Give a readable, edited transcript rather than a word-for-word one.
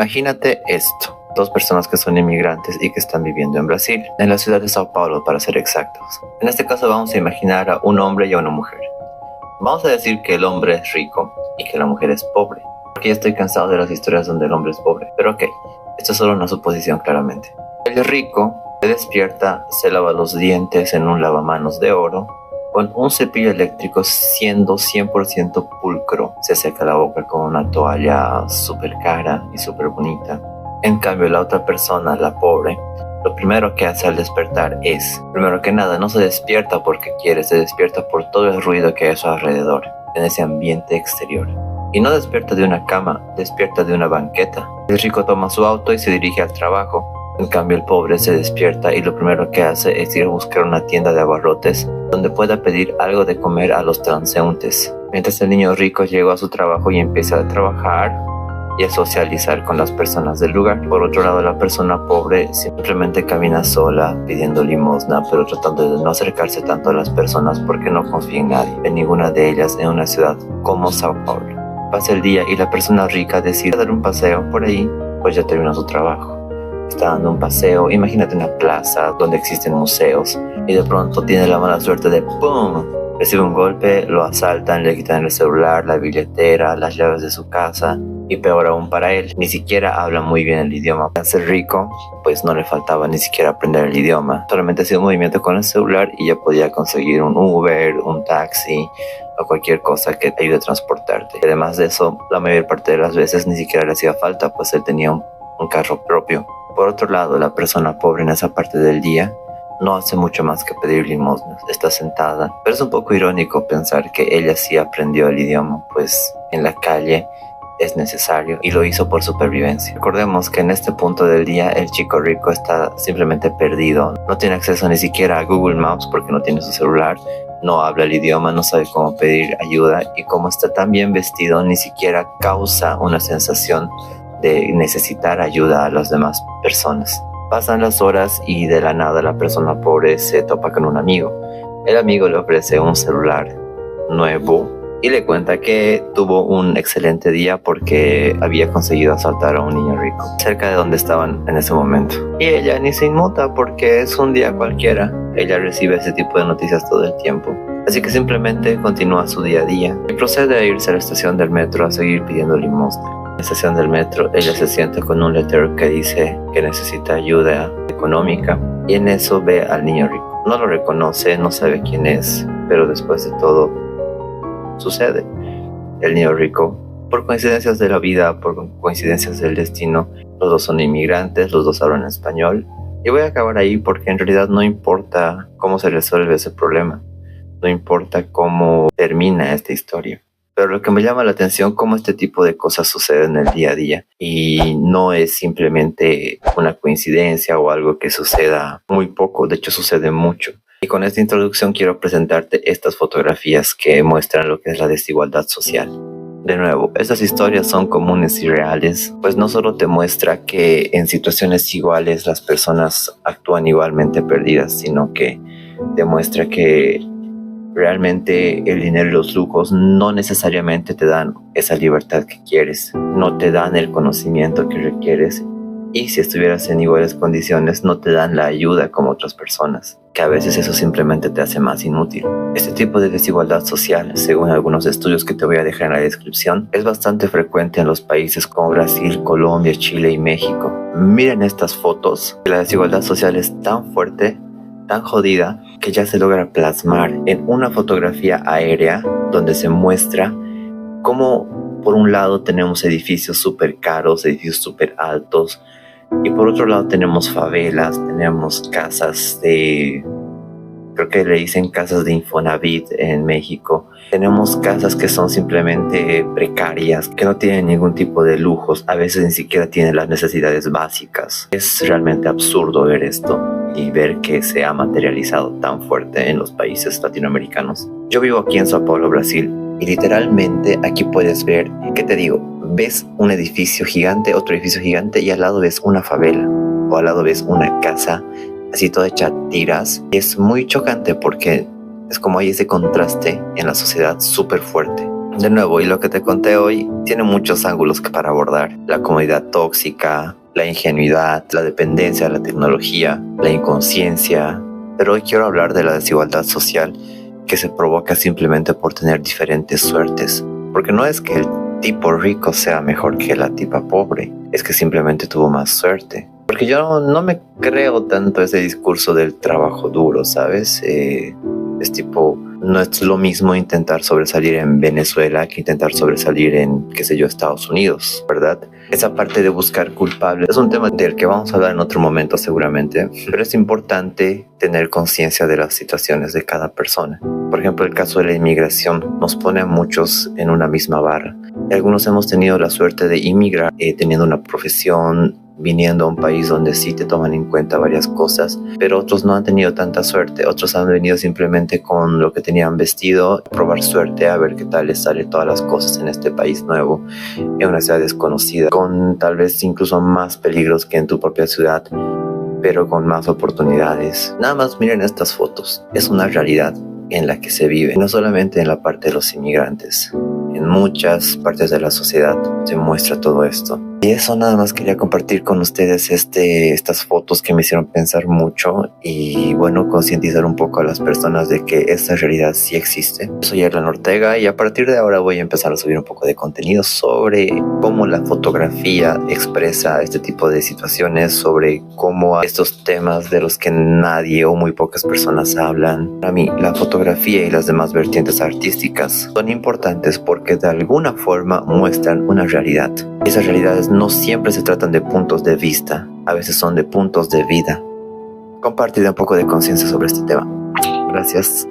Imagínate esto. Dos personas que son inmigrantes y que están viviendo en Brasil, en la ciudad de Sao Paulo para ser exactos. En este caso vamos a imaginar a un hombre y a una mujer. Vamos a decir que el hombre es rico y que la mujer es pobre, porque ya estoy cansado de las historias donde el hombre es pobre. Pero ok, esto es solo una suposición claramente. El rico se despierta, se lava los dientes en un lavamanos de oro, con un cepillo eléctrico siendo 100% pulcro. Se seca la boca con una toalla súper cara y súper bonita. En cambio, la otra persona, la pobre, lo primero que hace al despertar es, primero que nada, no se despierta porque quiere, se despierta por todo el ruido que hay a su alrededor, en ese ambiente exterior. Y no despierta de una cama, despierta de una banqueta. El rico toma su auto y se dirige al trabajo. En cambio, el pobre se despierta y lo primero que hace es ir a buscar una tienda de abarrotes donde pueda pedir algo de comer a los transeúntes. Mientras el niño rico llega a su trabajo y empieza a trabajar y a socializar con las personas del lugar. Por otro lado, la persona pobre simplemente camina sola pidiendo limosna, pero tratando de no acercarse tanto a las personas porque no confía en nadie, en ninguna de ellas, en una ciudad como Sao Paulo. Pasa el día y la persona rica decide dar un paseo por ahí, pues ya terminó su trabajo. Está dando un paseo, imagínate una plaza donde existen museos y de pronto tiene la mala suerte de ¡pum! Recibe un golpe, lo asaltan, le quitan el celular, la billetera, las llaves de su casa y peor aún para él, ni siquiera habla muy bien el idioma. Al ser rico, pues no le faltaba ni siquiera aprender el idioma. Solamente hacía un movimiento con el celular y ya podía conseguir un Uber, un taxi o cualquier cosa que te ayude a transportarte. Además de eso, la mayor parte de las veces ni siquiera le hacía falta, pues él tenía un carro propio. Por otro lado, la persona pobre en esa parte del día no hace mucho más que pedir limosnas. Está sentada, pero es un poco irónico pensar que ella sí aprendió el idioma, pues en la calle es necesario y lo hizo por supervivencia. Recordemos que en este punto del día el chico rico está simplemente perdido. No tiene acceso ni siquiera a Google Maps porque no tiene su celular, no habla el idioma, no sabe cómo pedir ayuda y como está tan bien vestido ni siquiera causa una sensación de necesitar ayuda a las demás personas. Pasan las horas y de la nada la persona pobre se topa con un amigo. El amigo le ofrece un celular nuevo y le cuenta que tuvo un excelente día porque había conseguido asaltar a un niño rico cerca de donde estaban en ese momento. Y ella ni se inmuta porque es un día cualquiera. Ella recibe ese tipo de noticias todo el tiempo. Así que simplemente continúa su día a día y procede a irse a la estación del metro a seguir pidiendo limosna. En la estación del metro ella se sienta con un letrero que dice que necesita ayuda económica y en eso ve al niño rico. No lo reconoce, no sabe quién es, pero después de todo sucede. El niño rico, por coincidencias de la vida, por coincidencias del destino, los dos son inmigrantes, los dos hablan español y voy a acabar ahí porque en realidad no importa cómo se resuelve ese problema, no importa cómo termina esta historia. Pero lo que me llama la atención es cómo este tipo de cosas suceden en el día a día y no es simplemente una coincidencia o algo que suceda muy poco, de hecho sucede mucho. Y con esta introducción quiero presentarte estas fotografías que muestran lo que es la desigualdad social. De nuevo, estas historias son comunes y reales, pues no solo te muestra que en situaciones iguales las personas actúan igualmente perdidas, sino que demuestra que realmente el dinero y los lujos no necesariamente te dan esa libertad que quieres, no te dan el conocimiento que requieres y si estuvieras en iguales condiciones no te dan la ayuda como otras personas, que a veces eso simplemente te hace más inútil. Este tipo de desigualdad social, según algunos estudios que te voy a dejar en la descripción, es bastante frecuente en los países como Brasil, Colombia, Chile y México. Miren estas fotos, la desigualdad social es tan fuerte, tan jodida, que ya se logra plasmar en una fotografía aérea donde se muestra cómo por un lado tenemos edificios súper caros, edificios súper altos y por otro lado tenemos favelas, tenemos casas de, creo que le dicen casas de Infonavit en México. Tenemos casas que son simplemente precarias, que no tienen ningún tipo de lujos, a veces ni siquiera tienen las necesidades básicas. Es realmente absurdo ver esto y ver que se ha materializado tan fuerte en los países latinoamericanos. Yo vivo aquí en Sao Paulo, Brasil, y literalmente aquí puedes ver, ¿qué te digo? Ves un edificio gigante, otro edificio gigante y al lado ves una favela o al lado ves una casa así toda hecha tiras. Es muy chocante porque es como hay ese contraste en la sociedad súper fuerte. De nuevo, y lo que te conté hoy tiene muchos ángulos que para abordar. La comodidad tóxica, la ingenuidad, la dependencia de la tecnología, la inconsciencia. Pero hoy quiero hablar de la desigualdad social que se provoca simplemente por tener diferentes suertes. Porque no es que el tipo rico sea mejor que la tipa pobre, es que simplemente tuvo más suerte. Porque yo no me creo tanto ese discurso del trabajo duro, ¿sabes? Es tipo, no es lo mismo intentar sobresalir en Venezuela que intentar sobresalir en, qué sé yo, Estados Unidos, ¿verdad? Esa parte de buscar culpables es un tema del que vamos a hablar en otro momento seguramente, pero es importante tener conciencia de las situaciones de cada persona. Por ejemplo, el caso de la inmigración nos pone a muchos en una misma barra. Algunos hemos tenido la suerte de inmigrar teniendo una profesión, viniendo a un país donde sí te toman en cuenta varias cosas, pero otros no han tenido tanta suerte. Otros han venido simplemente con lo que tenían vestido, a probar suerte, a ver qué tal les sale todas las cosas en este país nuevo, en una ciudad desconocida, con tal vez incluso más peligros que en tu propia ciudad, pero con más oportunidades. Nada más miren estas fotos. Es una realidad en la que se vive, no solamente en la parte de los inmigrantes. En muchas partes de la sociedad se muestra todo esto. Y eso nada más quería compartir con ustedes estas fotos que me hicieron pensar mucho y bueno, concientizar un poco a las personas de que esta realidad sí existe. Soy Erlan Ortega y a partir de ahora voy a empezar a subir un poco de contenido sobre cómo la fotografía expresa este tipo de situaciones, sobre cómo estos temas de los que nadie o muy pocas personas hablan. Para mí, la fotografía y las demás vertientes artísticas son importantes porque de alguna forma muestran una realidad. Esas realidades no siempre se tratan de puntos de vista, a veces son de puntos de vida. Compartir un poco de conciencia sobre este tema. Gracias.